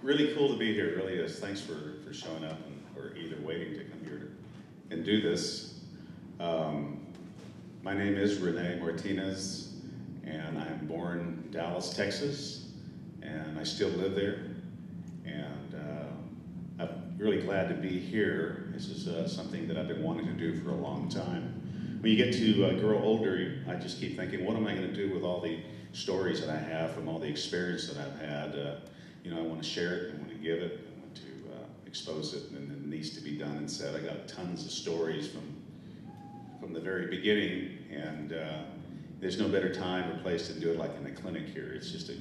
Really cool to be here, it really is. Thanks for showing up or either waiting to come here and do this. My name is Rene Martinez, and I'm born in Dallas, Texas, and I still live there. And I'm really glad to be here. This is something that I've been wanting to do for a long time. When you get to grow older, I just keep thinking, what am I going to do with all the stories that I have from all the experience that I've had? You know, I want to share it, I want to give it, I want to expose it, and it needs to be done and said. I got tons of stories from the very beginning, and there's no better time or place to do it like in a clinic here. It's just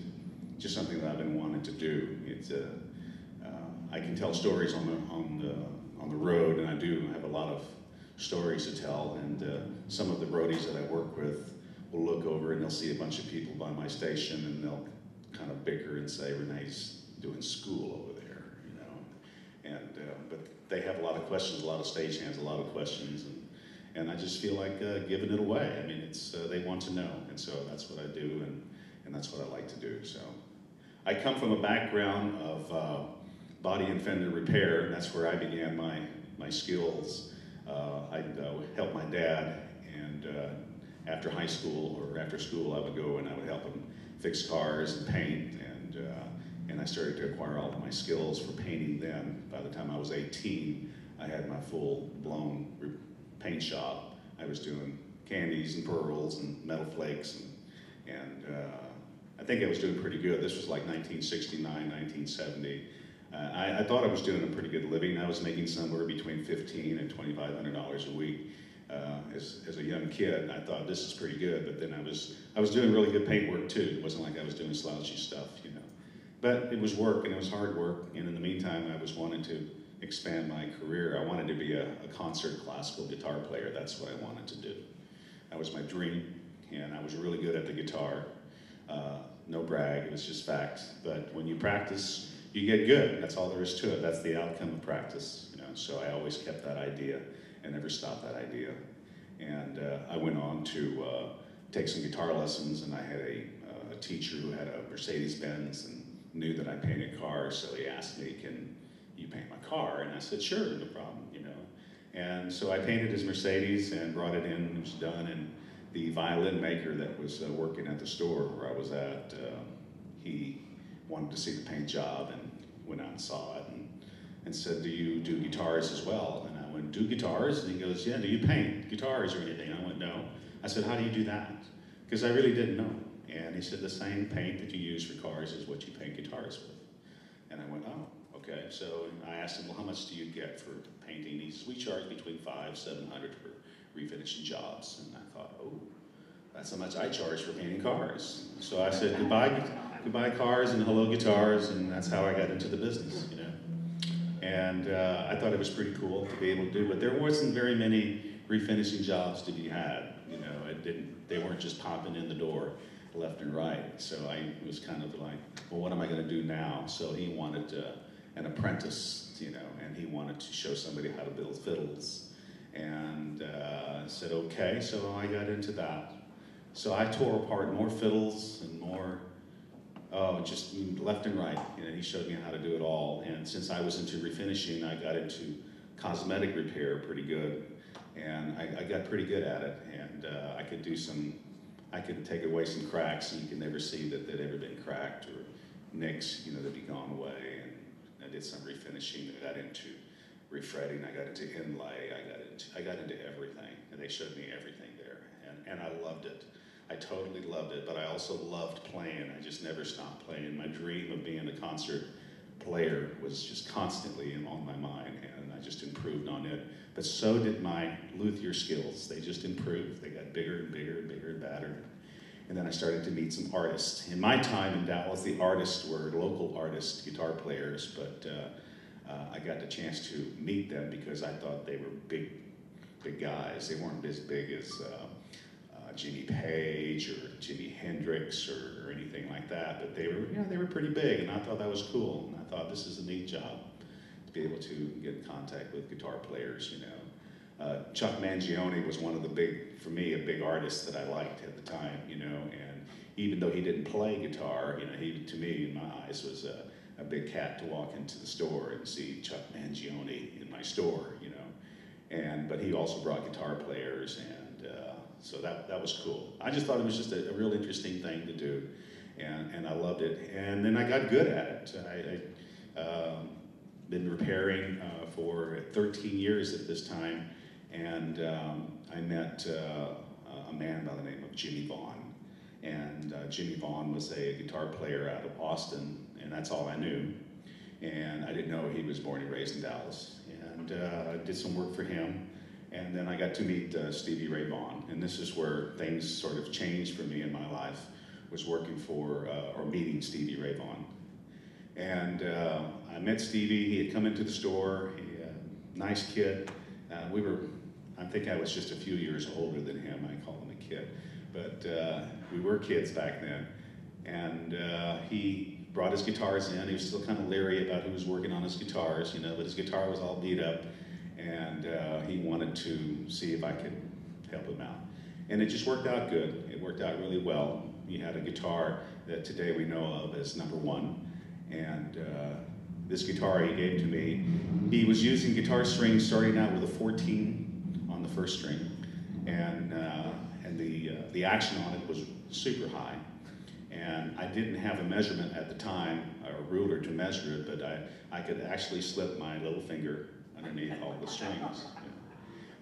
something that I've been wanting to do. It's I can tell stories on the road, and I do have a lot of stories to tell. And some of the roadies that I work with will look over and they'll see a bunch of people by my station, and they'll kind of bicker and say, Rene's doing school over there, you know. And but they have a lot of questions, a lot of stagehands, a lot of questions, and I just feel like giving it away. I mean, it's they want to know, and so that's what I do, and that's what I like to do. So I come from a background of body and fender repair, and that's where I began my skills. I helped my dad, and after high school or after school, I would go and I would help him fix cars and paint, and I started to acquire all of my skills for painting then. By the time I was 18, I had my full-blown paint shop. I was doing candies and pearls and metal flakes, and I think I was doing pretty good. This was like 1969, 1970. I thought I was doing a pretty good living. I was making somewhere between $1,500 and $2,500 a week. As a young kid, I thought this is pretty good, but then I was doing really good paint work too. It wasn't like I was doing slouchy stuff, you know. But it was work, and it was hard work, and in the meantime, I was wanting to expand my career. I wanted to be a concert classical guitar player. That's what I wanted to do. That was my dream, and I was really good at the guitar. No brag, it was just fact. But when you practice, you get good. That's all there is to it. That's the outcome of practice, you know. So I always kept that idea and never stopped that idea. And I went on to take some guitar lessons, and I had a teacher who had a Mercedes-Benz and knew that I painted cars, so he asked me, can you paint my car? And I said, sure, no problem, you know. And so I painted his Mercedes and brought it in, and it was done, and the violin maker that was working at the store where I was at, he wanted to see the paint job and went out and saw it and said, do you do guitars as well? And I went, do guitars? And he goes, yeah, do you paint guitars or anything? I went, no. I said, how do you do that? Because I really didn't know. And he said, the same paint that you use for cars is what you paint guitars with. And I went, oh, okay. So I asked him, well, how much do you get for painting? He says, we charge between $500 and $700 for refinishing jobs. And I thought, oh, that's how much I charge for painting cars. So I said, goodbye cars and hello guitars, and that's how I got into the business, you know. And I thought it was pretty cool to be able to do, but there wasn't very many refinishing jobs to be had, you know. They weren't just popping in the door left and right. So I was kind of like, well, what am I going to do now? So he wanted an apprentice, you know, and he wanted to show somebody how to build fiddles. And I said, okay, so I got into that. So I tore apart more fiddles and more, just left and right. You know, he showed me how to do it all. And since I was into refinishing, I got into cosmetic repair pretty good. And I got pretty good at it. And I could take away some cracks, and you can never see that they'd ever been cracked, or nicks, you know, that'd be gone away. And I did some refinishing. I got into refretting. I got into inlay. I got into everything, and they showed me everything there, and I loved it. I totally loved it, but I also loved playing. I just never stopped playing. My dream of being a concert player was just constantly on my mind, and I just improved on it. But so did my luthier skills. They just improved. They got bigger and bigger and bigger and badder. And then I started to meet some artists. In my time in Dallas, the artists were local artists, guitar players, but I got the chance to meet them because I thought they were big guys. They weren't as big as Jimmy Page or Jimi Hendrix or anything like that, but they were pretty big, and I thought that was cool. And I thought this is a neat job to be able to get in contact with guitar players, you know. Chuck Mangione was one of the for me, a big artist that I liked at the time, you know, and even though he didn't play guitar, you know, he, to me, in my eyes, was a big cat to walk into the store and see Chuck Mangione in my store, you know. But he also brought guitar players, and so that was cool. I just thought it was just a real interesting thing to do, and I loved it. And then I got good at it. I been repairing for 13 years at this time, and I met a man by the name of Jimmy Vaughan. And Jimmy Vaughan was a guitar player out of Austin, and that's all I knew. And I didn't know he was born and raised in Dallas. And I did some work for him, and then I got to meet Stevie Ray Vaughan. And this is where things sort of changed for me in my life, was working for, or meeting Stevie Ray Vaughan. And I met Stevie. He had come into the store. Nice kid. I think I was just a few years older than him. I call him a kid. But we were kids back then. And he brought his guitars in. He was still kind of leery about who was working on his guitars, you know, but his guitar was all beat up. And he wanted to see if I could help him out. And it just worked out good. It worked out really well. He had a guitar that today we know of as #1. And this guitar he gave to me, he was using guitar strings starting out with a 14 on the first string. And the action on it was super high. And I didn't have a measurement at the time, or a ruler to measure it, but I could actually slip my little finger underneath all the strings.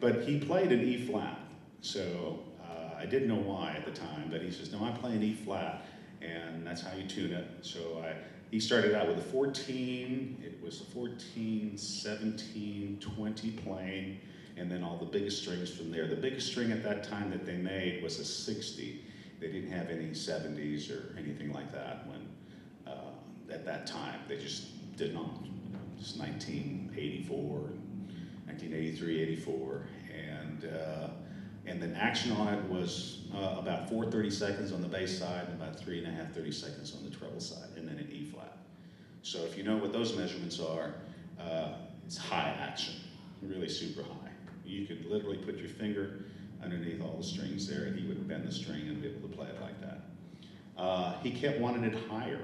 But he played an E flat, so I didn't know why at the time, but he says, no, I play an E flat, and that's how you tune it. So he started out with a 14, it was a 14, 17, 20 playing, and then all the biggest strings from there. The biggest string at that time that they made was a 60. They didn't have any 70s or anything like that when, at that time. They just did not. Just 1984, 1983, 84. And then action on it was about 4 30-seconds on the bass side and about 3.5 30-seconds on the treble side, and then an E flat. So if you know what those measurements are, it's high action, really super high. You could literally put your finger underneath all the strings there, and he would bend the string and be able to play it like that. He kept wanting it higher.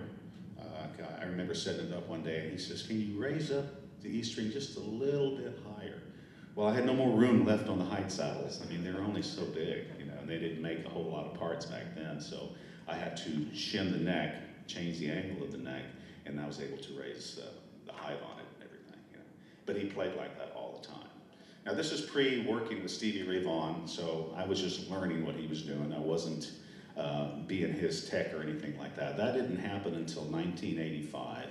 I remember setting it up one day, and he says, can you raise up the E string just a little bit higher? Well, I had no more room left on the height saddles. I mean, they were only so big, you know, and they didn't make a whole lot of parts back then, so I had to shim the neck, change the angle of the neck, and I was able to raise the height on it and everything, you know. But he played like that all the time. Now, this is pre-working with Stevie Ray Vaughan, so I was just learning what he was doing. I wasn't being his tech or anything like that. That didn't happen until 1985.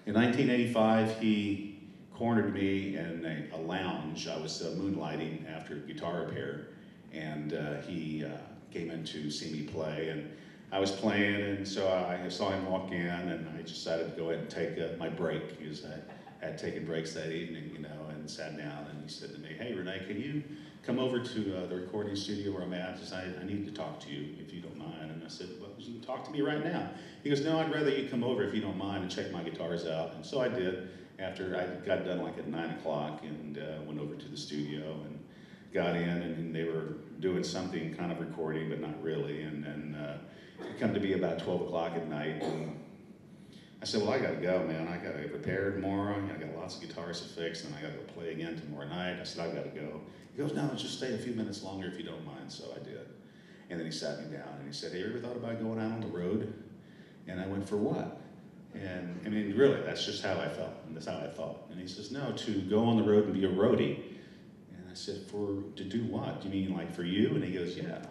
In 1985, he cornered me in a lounge. I was moonlighting after guitar repair, and he came in to see me play, and I was playing, and so I saw him walk in, and I decided to go ahead and take my break, because I had taken breaks that evening, you know, and sat down, and he said to me, hey, Rene, can you come over to the recording studio where I'm at? He said, I need to talk to you, if you don't mind. And I said, well, you can talk to me right now. He goes, no, I'd rather you come over if you don't mind and check my guitars out. And so I did. After I got done like at 9 o'clock, and went over to the studio and got in, and they were doing something kind of recording, but not really. And then it come to be about 12 o'clock at night, and I said, well, I gotta go, man. I gotta get repaired tomorrow. I got lots of guitars to fix, and I gotta go play again tomorrow night. I said, I gotta go. He goes, no, just stay a few minutes longer if you don't mind. So I did. And then he sat me down, and he said, hey, you ever thought about going out on the road? And I went, for what? And I mean, really, that's just how I felt, and that's how I thought. And he says, no, to go on the road and be a roadie. And I said, to do what? Do you mean like for you? And he goes, yeah.